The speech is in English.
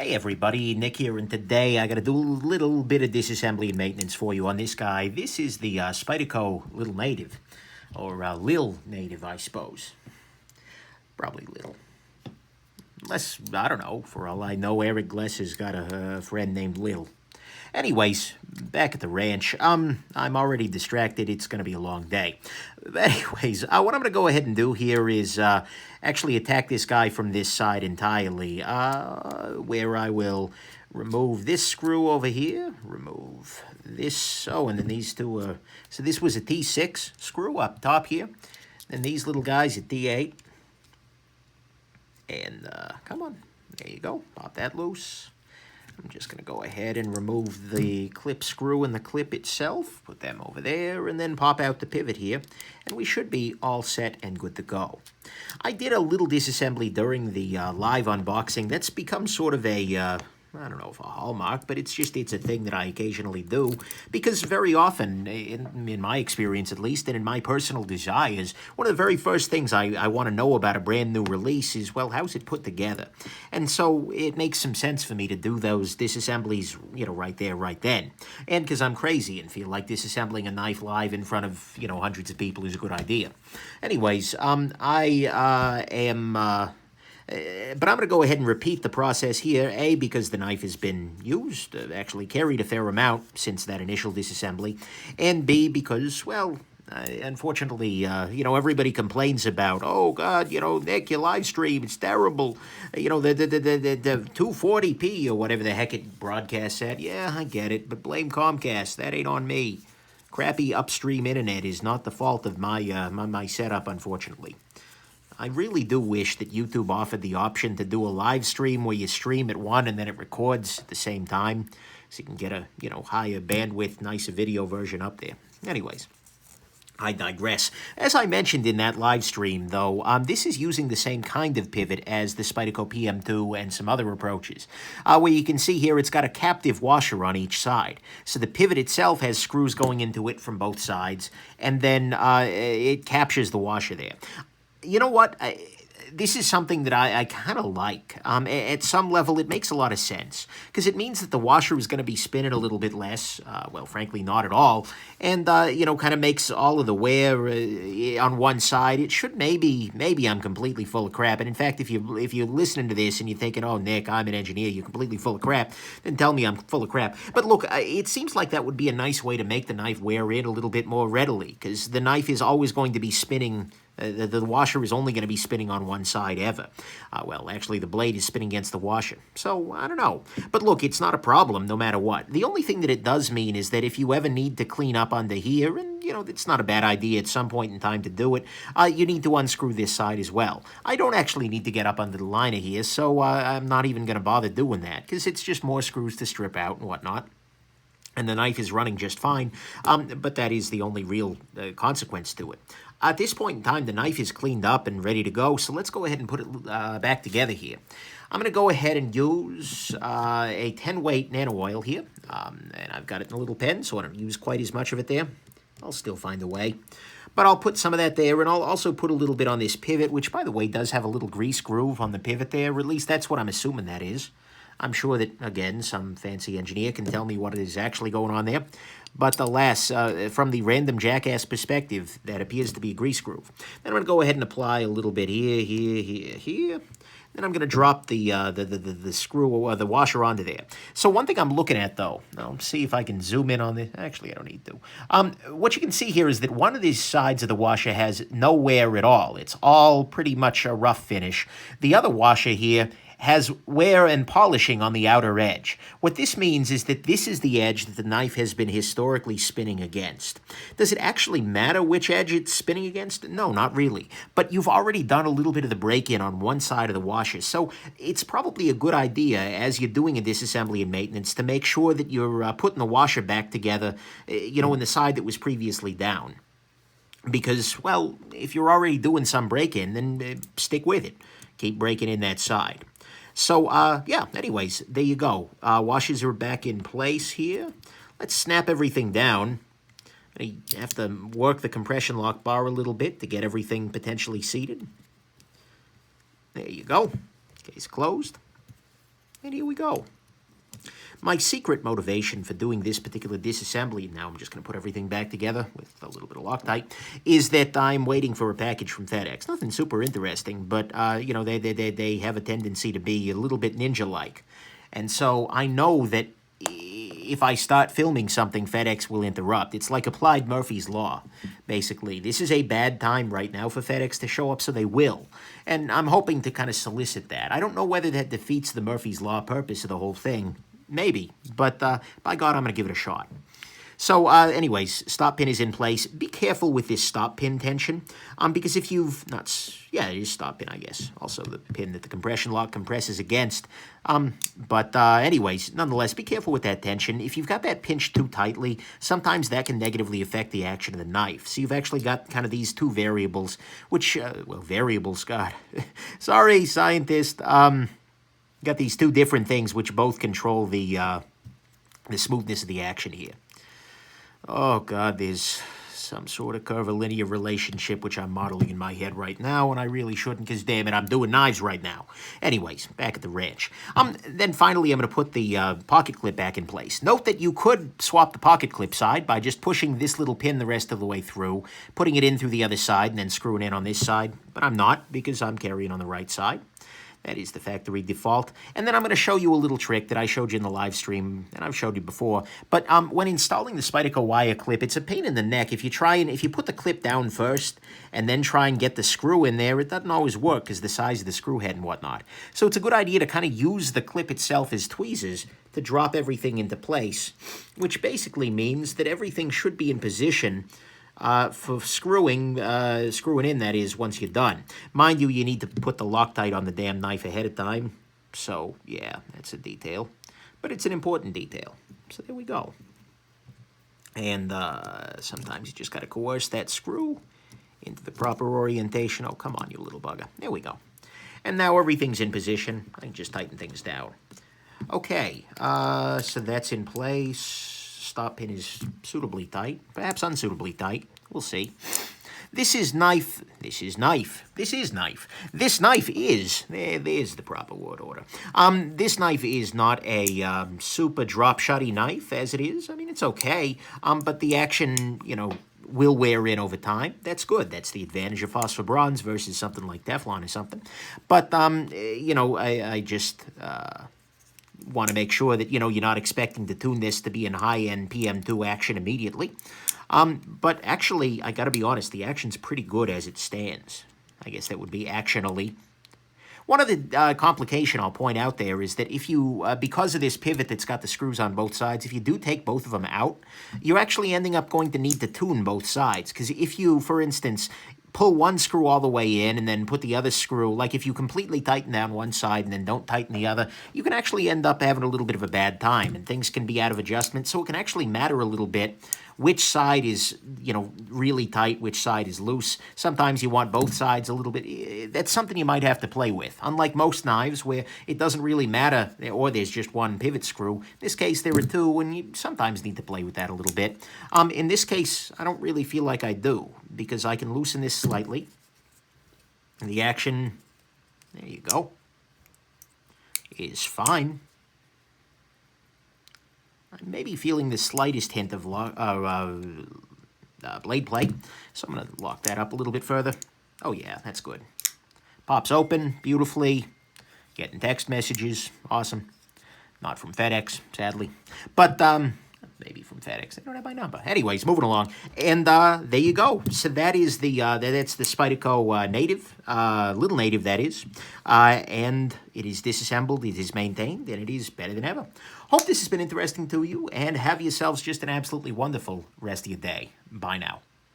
Hey everybody, Nick here, and today I got to do a little bit of disassembly and maintenance for you on this guy. This is the Spyderco Lil Native, or Lil Native, I suppose. Probably Lil. Unless, I don't know, for all I know, Eric Gless has got a friend named Lil. Anyways, back at the ranch, I'm already distracted. It's going to be a long day. But anyways, what I'm going to go ahead and do here is actually attack this guy from this side entirely, where I will remove this screw over here, remove this, and then these two, so this was a T6 screw up top here, then these little guys at T8, and come on, there you go, pop that loose. I'm just going to go ahead and remove the clip screw and the clip itself, put them over there, and then pop out the pivot here, and we should be all set and good to go. I did a little disassembly during the live unboxing. That's become sort of a I don't know if a hallmark, but it's a thing that I occasionally do, because very often, in my experience at least, and in my personal desires, one of the very first things I want to know about a brand new release is, well, how's it put together? And so it makes some sense for me to do those disassemblies, right there, right then. And because I'm crazy and feel like disassembling a knife live in front of, hundreds of people is a good idea. Anyways, I am... But I'm going to go ahead and repeat the process here, A, because the knife has been used, actually carried a fair amount since that initial disassembly, and B, because, well, unfortunately, everybody complains about, oh, God, Nick, your live stream, it's terrible, the 240p or whatever the heck it broadcasts at. Yeah, I get it, but blame Comcast. That ain't on me. Crappy upstream internet is not the fault of my setup, unfortunately. I really do wish that YouTube offered the option to do a live stream where you stream at one and then it records at the same time, so you can get a, higher bandwidth, nicer video version up there. Anyways, I digress. As I mentioned in that live stream, though, this is using the same kind of pivot as the Spyderco PM2 and some other approaches, where you can see here it's got a captive washer on each side. So the pivot itself has screws going into it from both sides, and then it captures the washer there. You know what? This is something that I kind of like. At some level, it makes a lot of sense, because it means that the washer is going to be spinning a little bit less, well, frankly, not at all, and, kind of makes all of the wear on one side. It should maybe I'm completely full of crap, and in fact, if you're listening to this and you're thinking, oh, Nick, I'm an engineer, you're completely full of crap, then tell me I'm full of crap. But look, it seems like that would be a nice way to make the knife wear in a little bit more readily, because the knife is always going to be spinning. The washer is only going to be spinning on one side ever. Well, actually, the blade is spinning against the washer. So, I don't know. But look, it's not a problem no matter what. The only thing that it does mean is that if you ever need to clean up under here, and, it's not a bad idea at some point in time to do it, you need to unscrew this side as well. I don't actually need to get up under the liner here, so I'm not even going to bother doing that, because it's just more screws to strip out and whatnot. And the knife is running just fine, but that is the only real consequence to it. At this point in time, the knife is cleaned up and ready to go, so let's go ahead and put it back together here. I'm going to go ahead and use a 10-weight nano oil here, and I've got it in a little pen, so I don't use quite as much of it there. I'll still find a way. But I'll put some of that there, and I'll also put a little bit on this pivot, which, by the way, does have a little grease groove on the pivot there, or at least that's what I'm assuming that is. I'm sure that, again, some fancy engineer can tell me what is actually going on there. But alas, from the random jackass perspective, that appears to be a grease groove. Then I'm going to go ahead and apply a little bit here, here, here, here. Then I'm going to drop the screw or the washer onto there. So one thing I'm looking at, though, I'll see if I can zoom in on this. Actually, I don't need to. What you can see here is that one of these sides of the washer has no wear at all. It's all pretty much a rough finish. The other washer here has wear and polishing on the outer edge. What this means is that this is the edge that the knife has been historically spinning against. Does it actually matter which edge it's spinning against? No, not really. But you've already done a little bit of the break-in on one side of the washer, so it's probably a good idea, as you're doing a disassembly and maintenance, to make sure that you're putting the washer back together, in the side that was previously down. Because, well, if you're already doing some break-in, then stick with it. Keep breaking in that side. So, yeah, anyways, there you go. Washers are back in place here. Let's snap everything down. I have to work the compression lock bar a little bit to get everything potentially seated. There you go. Case closed. And here we go. My secret motivation for doing this particular disassembly, now I'm just going to put everything back together with a little bit of Loctite, is that I'm waiting for a package from FedEx. Nothing super interesting, but, you know, they have a tendency to be a little bit ninja-like. And so I know that if I start filming something, FedEx will interrupt. It's like applied Murphy's Law, basically. This is a bad time right now for FedEx to show up, so they will. And I'm hoping to kind of solicit that. I don't know whether that defeats the Murphy's Law purpose of the whole thing. Maybe, but by God, I'm going to give it a shot. So anyways, stop pin is in place. Be careful with this stop pin tension, because if you've yeah, it is stop pin, I guess. Also the pin that the compression lock compresses against. But anyways, nonetheless, be careful with that tension. If you've got that pinched too tightly, sometimes that can negatively affect the action of the knife. So you've actually got kind of these two variables, which, well, variables, God. Sorry, scientist. Got these two different things which both control the smoothness of the action here. Oh, God, there's some sort of curvilinear relationship which I'm modeling in my head right now, and I really shouldn't because, damn it, I'm doing knives right now. Anyways, back at the ranch. Then finally, I'm going to put the pocket clip back in place. Note that you could swap the pocket clip side by just pushing this little pin the rest of the way through, putting it in through the other side, and then screwing in on this side. But I'm not, because I'm carrying on the right side. That is the factory default. And then I'm going to show you a little trick that I showed you in the live stream, and I've showed you before. But when installing the Spyderco wire clip, it's a pain in the neck. If you put the clip down first and then try and get the screw in there, it doesn't always work because the size of the screw head and whatnot. So it's a good idea to kind of use the clip itself as tweezers to drop everything into place, which basically means that everything should be in position for screwing in, that is, once you're done. Mind you, you need to put the Loctite on the damn knife ahead of time. So, yeah, that's a detail. But it's an important detail. So there we go. And sometimes you just got to coerce that screw into the proper orientation. Oh, come on, you little bugger. There we go. And now everything's in position. I can just tighten things down. Okay, so that's in place. Stop pin is suitably tight, perhaps unsuitably tight. We'll see. This is knife. This is knife. This is knife. This knife is, there's the proper word order. This knife is not a super drop-shotty knife, as it is. I mean, it's okay, but the action, you know, will wear in over time. That's good. That's the advantage of phosphor bronze versus something like Teflon or something. But, you know, I just want to make sure that, you know, you're not expecting to tune this to be in high-end PM2 action immediately. But actually, I got to be honest, the action's pretty good as it stands. I guess that would be actionally. One of the complication I'll point out there is that if you, because of this pivot that's got the screws on both sides, if you do take both of them out, you're actually ending up going to need to tune both sides. Because if you, for instance, pull one screw all the way in and then put the other screw, like if you completely tighten down one side and then don't tighten the other, you can actually end up having a little bit of a bad time and things can be out of adjustment. So it can actually matter a little bit which side is, you know, really tight, which side is loose. Sometimes you want both sides a little bit. That's something you might have to play with. Unlike most knives where it doesn't really matter, or there's just one pivot screw. In this case, there are two, and you sometimes need to play with that a little bit. In this case, I don't really feel like I do, because I can loosen this slightly. The action, there you go, is fine. I'm maybe feeling the slightest hint of blade play, so I'm going to lock that up a little bit further. Oh yeah, that's good. Pops open beautifully. Getting text messages, awesome. Not from FedEx, sadly, but maybe from FedEx. They don't have my number. Anyways, moving along, and there you go. So that is that's the Spyderco Native, Lil Native, that is, and it is disassembled, it is maintained, and it is better than ever. Hope this has been interesting to you, and have yourselves just an absolutely wonderful rest of your day. Bye now.